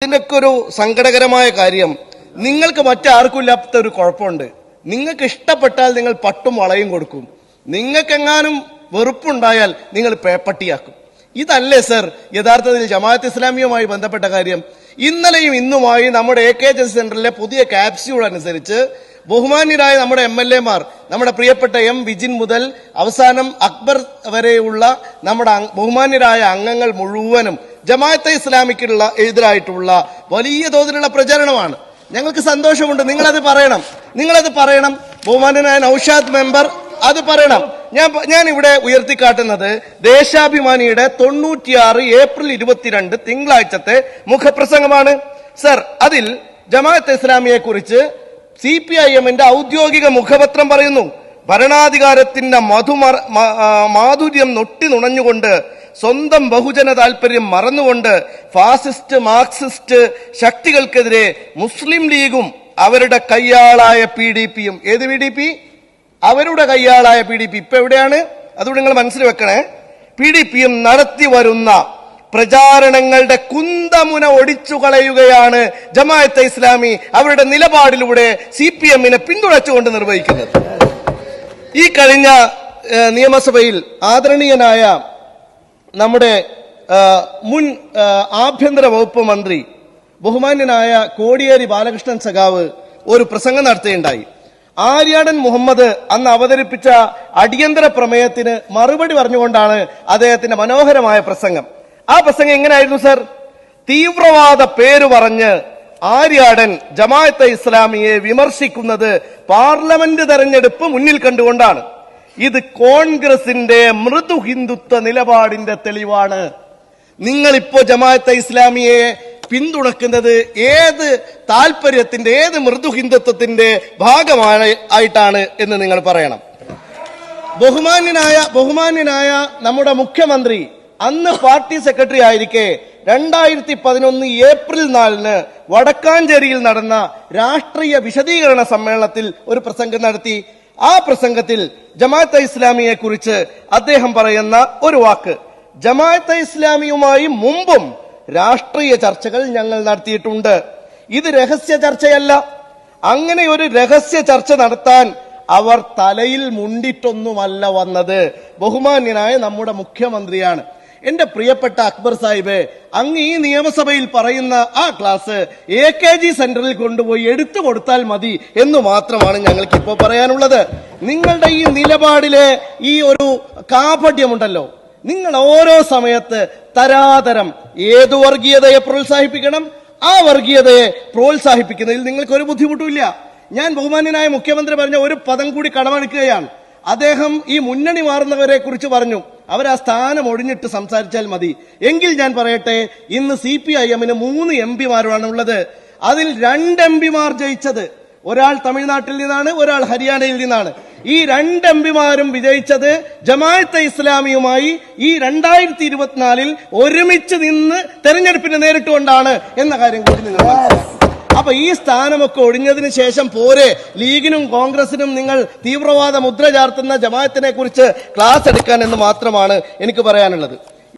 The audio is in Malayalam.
ഇതിനൊക്കെ ഒരു സങ്കടകരമായ കാര്യം, നിങ്ങൾക്ക് മറ്റാർക്കും ഇല്ലാത്ത ഒരു കുഴപ്പമുണ്ട്. നിങ്ങൾക്ക് ഇഷ്ടപ്പെട്ടാൽ നിങ്ങൾ പട്ടും വളയും കൊടുക്കും, നിങ്ങൾക്കെങ്ങാനും വെറുപ്പുണ്ടായാൽ നിങ്ങൾ പേപ്പട്ടിയാക്കും. ഇതല്ലേ സർ യഥാർത്ഥത്തിൽ ജമാഅത്ത് ഇസ്ലാമിയുമായി ബന്ധപ്പെട്ട കാര്യം? ഇന്നലെയും ഇന്നുമായി നമ്മുടെ AKG സെന്ററിലെ പുതിയ ക്യാപ്സ്യൂൾ അനുസരിച്ച് ബഹുമാന്യരായ നമ്മുടെ MLA മാർ, നമ്മുടെ പ്രിയപ്പെട്ട വിജിൻ മുതൽ അവസാനം അക്ബർ വരെയുള്ള നമ്മുടെ ബഹുമാന്യരായ അംഗങ്ങൾ മുഴുവനും ജമാഅത്തെ ഇസ്ലാമിക്കുള്ള എതിരായിട്ടുള്ള വലിയ തോതിലുള്ള പ്രചരണമാണ്. ഞങ്ങൾക്ക് സന്തോഷമുണ്ട്. നിങ്ങളത് പറയണം. ബഹുമാന്യനായ നൌഷാദ് മെമ്പർ അത് പറയണം. ഞാൻ ഇവിടെ ഉയർത്തിക്കാട്ടുന്നത് ദേശാഭിമാനിയുടെ 96 ഏപ്രിൽ 22 തിങ്കളാഴ്ചത്തെ മുഖപ്രസംഗമാണ്. സർ, അതിൽ ജമാഅത്തെ ഇസ്ലാമിയെ കുറിച്ച് CPIM-ന്റെ ഔദ്യോഗിക മുഖപത്രം പറയുന്നു, ഭരണാധികാരത്തിന്റെ മാധുര്യം നൊട്ടി നുണഞ്ഞുകൊണ്ട്, സ്വന്തം ബഹുജന താൽപര്യം മറന്നുകൊണ്ട് ഫാസിസ്റ്റ് മാർക്സിസ്റ്റ് ശക്തികൾക്കെതിരെ മുസ്ലിം ലീഗും അവരുടെ കയ്യാളായ PDP-യും, ഏത് PDP? അവരുടെ കയ്യാളായ PDP ഇപ്പൊ എവിടെയാണ്? അതുകൊണ്ട് നിങ്ങൾ മനസ്സിൽ വെക്കണേ. PDP-യും നടത്തി വരുന്ന പ്രചാരണങ്ങളുടെ കുന്തമുന ഒടിച്ചു കളയുകയാണ് ജമാഅത്തെ ഇസ്ലാമി അവരുടെ നിലപാടിലൂടെ CPM-നെ പിന്തുണച്ചുകൊണ്ട് നിർവഹിക്കുന്നത്. ഈ കഴിഞ്ഞ നിയമസഭയിൽ ആദരണീയനായ നമ്മുടെ മുൻ ആഭ്യന്തര വകുപ്പ് മന്ത്രി ബഹുമാന്യനായ കോടിയേരി ബാലകൃഷ്ണൻ സഖാവ് ഒരു പ്രസംഗം നടത്തുകയുണ്ടായി. ആര്യാടൻ മുഹമ്മദ് അന്ന് അവതരിപ്പിച്ച അടിയന്തര പ്രമേയത്തിന് മറുപടി പറഞ്ഞുകൊണ്ടാണ് അദ്ദേഹത്തിന്റെ മനോഹരമായ പ്രസംഗം. ആ പ്രസംഗം എങ്ങനെയായിരുന്നു സർ? തീവ്രവാദ പേര് പറഞ്ഞ് ആര്യാടൻ ജമാഅത്തെ ഇസ്ലാമിയെ വിമർശിക്കുന്നത് പാർലമെന്റ് തെരഞ്ഞെടുപ്പ് മുന്നിൽ കണ്ടുകൊണ്ടാണ്. ഇത് കോൺഗ്രസിന്റെ മൃദു ഹിന്ദുത്വ നിലപാടിന്റെ തെളിവാണ്. നിങ്ങളിപ്പോ ജമാഅത്തെ ഇസ്ലാമിയെ പിന്തുണക്കുന്നത് ഏത് താല്പര്യത്തിന്റെ, ഏത് മൃദു ഹിന്ദുത്വത്തിന്റെ ഭാഗമായിട്ടാണ് എന്ന് നിങ്ങൾ പറയണം. ബഹുമാന്യനായ നമ്മുടെ മുഖ്യമന്ത്രി അന്ന് പാർട്ടി സെക്രട്ടറി ആയിരിക്കെ 2011 ഏപ്രിൽ 4 വടക്കാഞ്ചേരിയിൽ നടന്ന രാഷ്ട്രീയ വിശദീകരണ സമ്മേളനത്തിൽ ഒരു പ്രസംഗം നടത്തി. ആ പ്രസംഗത്തിൽ ജമാഅത്തെ ഇസ്ലാമിയെ കുറിച്ച് അദ്ദേഹം പറയുന്ന ഒരു വാക്ക്, ജമാഅത്തെ ഇസ്ലാമിയുമായി മുമ്പും രാഷ്ട്രീയ ചർച്ചകൾ ഞങ്ങൾ നടത്തിയിട്ടുണ്ട്. ഇത് രഹസ്യ ചർച്ചയല്ല. അങ്ങനെ ഒരു രഹസ്യ ചർച്ച നടത്താൻ അവർ തലയിൽ മുണ്ടിട്ടൊന്നുമല്ല വന്നത്. ബഹുമാന്യനായ നമ്മുടെ മുഖ്യമന്ത്രിയാണ്. എന്റെ പ്രിയപ്പെട്ട അക്ബർ സാഹിബ്, അങ്ങ് ഈ നിയമസഭയിൽ പറയുന്ന ആ ക്ലാസ് AKG സെന്ററിൽ കൊണ്ടുപോയി എടുത്തു കൊടുത്താൽ മതി എന്ന് മാത്രമാണ് ഞങ്ങൾക്ക് ഇപ്പോൾ പറയാനുള്ളത്. നിങ്ങളുടെ ഈ നിലപാടിലെ ഈ ഒരു കാപട്യമുണ്ടല്ലോ, നിങ്ങൾ ഓരോ സമയത്ത് തരാതരം ഏതു വർഗീയതയെ പ്രോത്സാഹിപ്പിക്കണം, ആ വർഗീയതയെ പ്രോത്സാഹിപ്പിക്കുന്നതിൽ നിങ്ങൾക്ക് ഒരു ബുദ്ധിമുട്ടുമില്ല. ഞാൻ ബഹുമാന്യനായ മുഖ്യമന്ത്രി പറഞ്ഞ ഒരു പദം കൂടി കടമെടുക്കുകയാണ്. അദ്ദേഹം ഈ മുന്നണി മാറുന്നവരെ കുറിച്ച് പറഞ്ഞു, അവർ ആ സ്ഥാനം ഒഴിഞ്ഞിട്ട് സംസാരിച്ചാൽ മതി. എങ്കിൽ ഞാൻ പറയട്ടെ, ഇന്ന് CPIM-ന് 3 MP-മാരാണ് ഉള്ളത്. അതിൽ 2 MP-മാർ ജയിച്ചത്, ഒരാൾ തമിഴ്നാട്ടിൽ നിന്നാണ്, ഒരാൾ ഹരിയാനയിൽ നിന്നാണ്. ഈ 2 MP-മാരും വിജയിച്ചത് ജമാഅത്തെ ഇസ്ലാമിയുമായി ഈ 2024 ഒരുമിച്ച് നിന്ന് തെരഞ്ഞെടുപ്പിന് നേരിട്ടുകൊണ്ടാണ് എന്ന കാര്യം കൂടി നിങ്ങൾ മനസ്സിലാക്കണം. അപ്പൊ ഈ സ്ഥാനമൊക്കെ ഒഴിഞ്ഞതിന് ശേഷം പോരെ ലീഗിനും കോൺഗ്രസിനും നിങ്ങൾ തീവ്രവാദ മുദ്ര ചാർത്തുന്ന ജമാഅത്തിനെ കുറിച്ച് ക്ലാസ് എടുക്കാൻ എന്ന് മാത്രമാണ് എനിക്ക് പറയാനുള്ളത്.